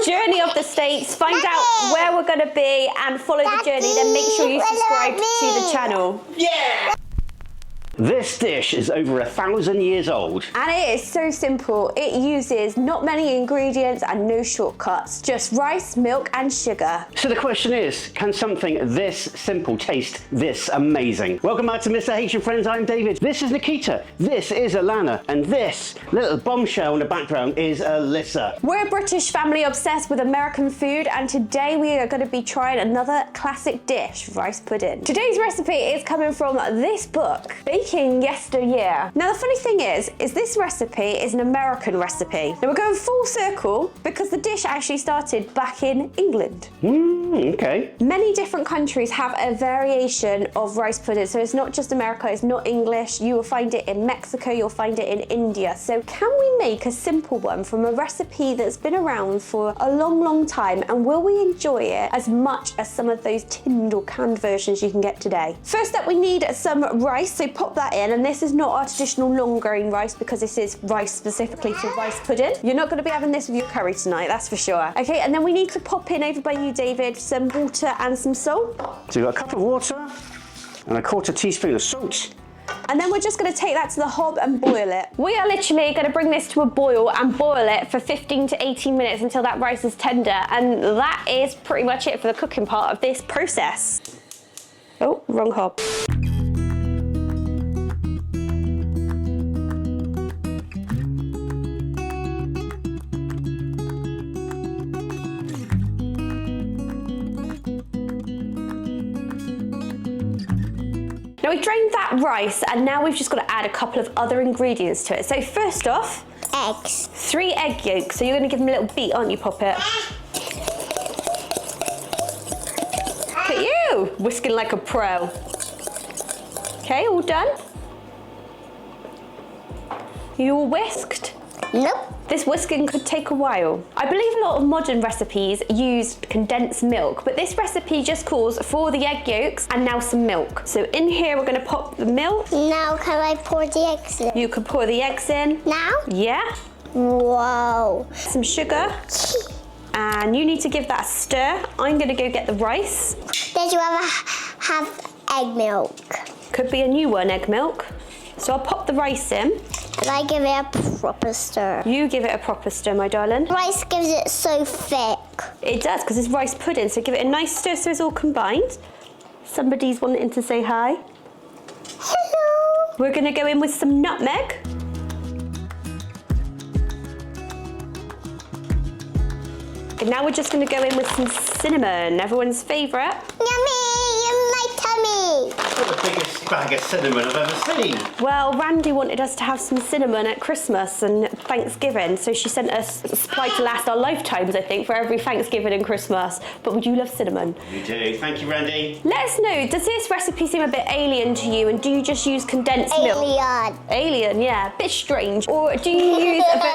journey of the States, find out where we're going to be and follow the journey, then make sure you subscribe to the channel. Yeah! This dish is over 1,000 years old. And it is so simple. It uses not many ingredients and no shortcuts, just rice, milk and sugar. So the question is, can something this simple taste this amazing? Welcome back to Mr. H and Friends, I'm David. This is Nikita, this is Alana, and this little bombshell in the background is Alyssa. We're a British family obsessed with American food, and today we are going to be trying another classic dish, rice pudding. Today's recipe is coming from this book, Yesteryear. Now the funny thing is this recipe is an American recipe. Now we're going full circle because the dish actually started back in England. Okay. Many different countries have a variation of rice pudding, so it's not just America, it's not English. You will find it in Mexico, you'll find it in India. So can we make a simple one from a recipe that's been around for a long time, and will we enjoy it as much as some of those tinned or canned versions you can get today? First up, we need some rice, so pop that in, and this is not our traditional long grain rice because this is rice specifically for rice pudding. You're not going to be having this with your curry tonight, that's for sure. Okay, and then we need to pop in over by you, David, some water and some salt. So you've got a cup of water and a 1/4 teaspoon of salt. And then we're just going to take that to the hob and boil it. We are literally going to bring this to a boil and boil it for 15 to 18 minutes until that rice is tender, and that is pretty much it for the cooking part of this process. Oh, wrong hob. Now we've drained that rice, and now we've just got to add a couple of other ingredients to it. So first off, eggs. 3 egg yolks. So you're going to give them a little beat, aren't you, Poppet? Look at you, whisking like a pro. Okay, all done? You all whisked? Nope. This whisking could take a while. I believe a lot of modern recipes use condensed milk, but this recipe just calls for the egg yolks and now some milk. So in here we're going to pop the milk. Now can I pour the eggs in? You could pour the eggs in. Now? Yeah. Whoa. Some sugar. And you need to give that a stir. I'm going to go get the rice. Did you ever have egg milk? Could be a new one, egg milk. So I'll pop the rice in. And I give it a proper stir. You give it a proper stir, my darling. Rice gives it so thick. It does, because it's rice pudding, so give it a nice stir so it's all combined. Somebody's wanting to say hi. Hello. We're going to go in with some nutmeg. And now we're just going to go in with some cinnamon, everyone's favourite. Yummy in my tummy. That's the biggest bag of cinnamon I've ever seen. Well, Randy wanted us to have some cinnamon at Christmas and Thanksgiving, so she sent us a supply to last our lifetimes, I think, for every Thanksgiving and Christmas. But would you love cinnamon? You do. Thank you, Randy. Let us know, does this recipe seem a bit alien to you, and do you just use condensed milk? Alien. Alien, yeah, a bit strange. Or do you use a bit...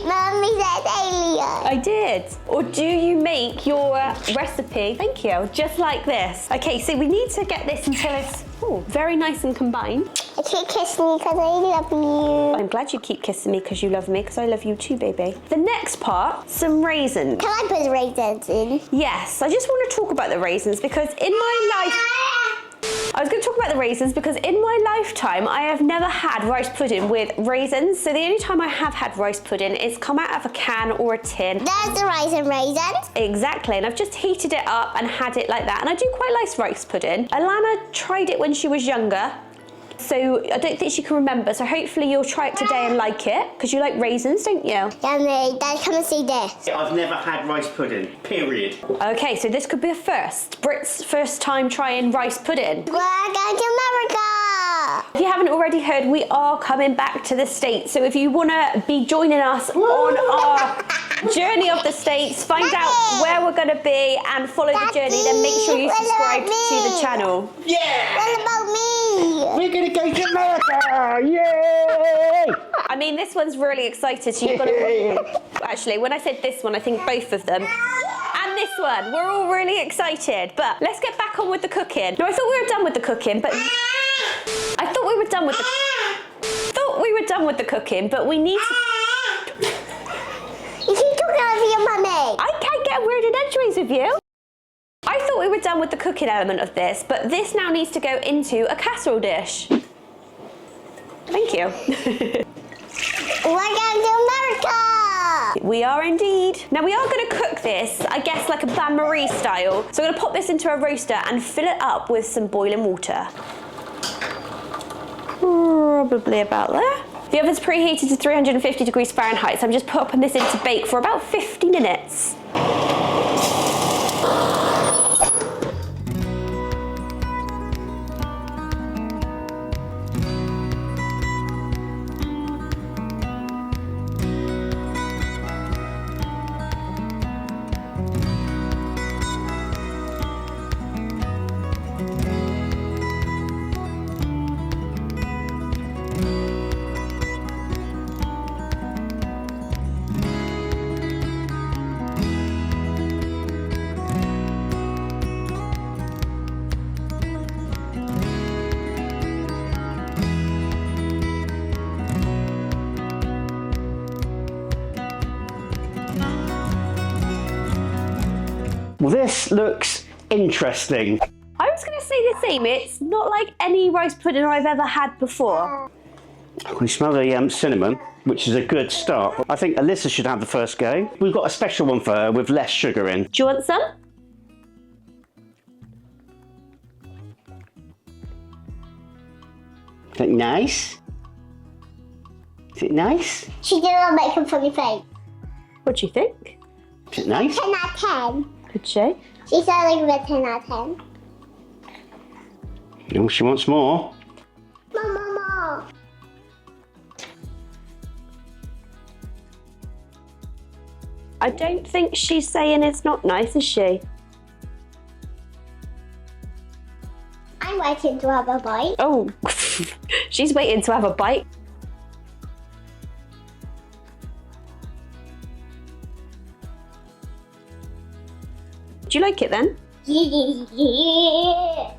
Mommy said alien. I did. Or do you make your recipe, thank you, just like this? Okay, so we need to get this until it's very nice and combined. I keep kissing you because I love you. I'm glad you keep kissing me because you love me, because I love you too, baby. The next part, some raisins. Can I put raisins in? Yes, I just want to talk about the raisins because in my life... I was going to talk about the raisins because in my lifetime I have never had rice pudding with raisins. So the only time I have had rice pudding is come out of a can or a tin. There's the rice and raisins. Exactly, and I've just heated it up and had it like that. And I do quite like rice pudding. Alana tried it when she was younger, so I don't think she can remember. So hopefully you'll try it today and like it, because you like raisins, don't you? Yummy. Dad, come and see this. I've never had rice pudding, period. Okay, so this could be a first. Brit's first time trying rice pudding. We're going to America. If you haven't already heard, we are coming back to the States. So if you want to be joining us on our journey of the States, find out where we're going to be and follow the journey, then make sure you subscribe to the channel. Yeah! What about me? We're going to go to America! Yay! I mean, this one's really excited. So you've got to... Actually, when I said this one, I think both of them. And this one. We're all really excited. But let's get back on with the cooking. No, I thought we were done with the cooking, but... I thought we were done with the cooking, but we need to me. I can't get a word in edgeways with you. I thought we were done with the cooking element of this, but this now needs to go into a casserole dish. Thank you. We're going to America. We are indeed. Now we are going to cook this, I guess like a bain-marie style. So I'm going to pop this into a roaster and fill it up with some boiling water. Probably about there. The oven's preheated to 350 degrees Fahrenheit, so I'm just popping this in to bake for about 50 minutes. Well, this looks interesting. I was going to say the same. It's not like any rice pudding I've ever had before. We smell the cinnamon, which is a good start. I think Alyssa should have the first go. We've got a special one for her with less sugar in. Do you want some? Is it nice? Is it nice? She didn't make a funny face. What do you think? Is it nice? 10 out of 10. Good show. She said like a 10 out of 10. Oh, she wants more. Mama. I don't think she's saying it's not nice, is she? I'm waiting to have a bite. Oh, she's waiting to have a bite. Do you like it then? Yeah.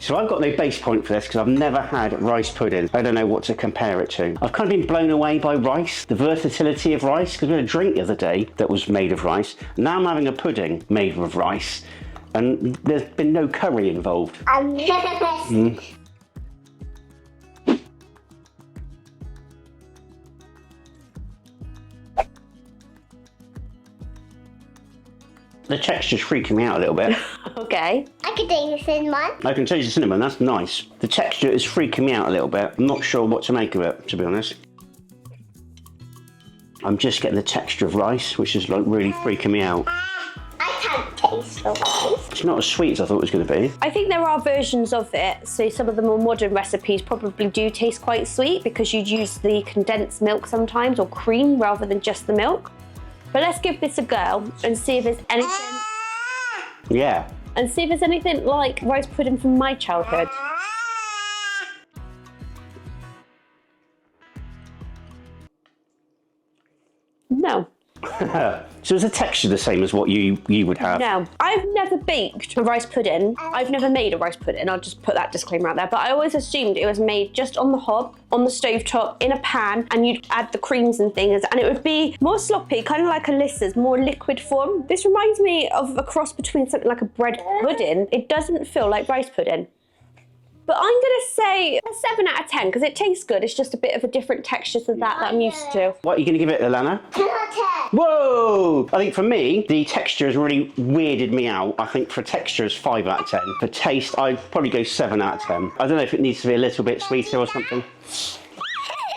So I've got no base point for this because I've never had rice pudding. I don't know what to compare it to. I've kind of been blown away by rice, the versatility of rice, because we had a drink the other day that was made of rice. Now I'm having a pudding made with rice, and there's been no curry involved. The texture's freaking me out a little bit. Okay. I could do the cinnamon. I can taste the cinnamon, that's nice. The texture is freaking me out a little bit. I'm not sure what to make of it, to be honest. I'm just getting the texture of rice, which is like really freaking me out. I can't taste the rice. It's not as sweet as I thought it was going to be. I think there are versions of it, so some of the more modern recipes probably do taste quite sweet because you'd use the condensed milk sometimes or cream rather than just the milk. But let's give this a go and see if there's anything. Yeah. And see if there's anything like rice pudding from my childhood. No. So is the texture the same as what you would have? No. I've never baked a rice pudding. I've never made a rice pudding. I'll just put that disclaimer out there. But I always assumed it was made just on the hob, on the stovetop, in a pan, and you'd add the creams and things, and it would be more sloppy, kind of like Alyssa's, more liquid form. This reminds me of a cross between something like a bread pudding. It doesn't feel like rice pudding. But I'm gonna say a 7 out of 10 because it tastes good. It's just a bit of a different texture to that I'm used to. What are you going to give it, Alana? 10 out of 10. Whoa! I think for me, the texture has really weirded me out. I think for texture, it's 5 out of 10. For taste, I'd probably go 7 out of 10. I don't know if it needs to be a little bit sweeter or something.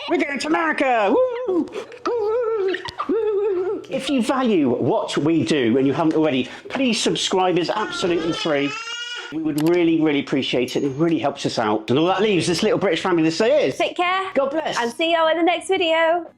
We're going to America! Woo! Woo! If you value what we do and you haven't already, please subscribe. It's absolutely free. We would really, really appreciate it. It really helps us out. And all that leaves this little British family to say is... Take care. God bless. And see you in the next video.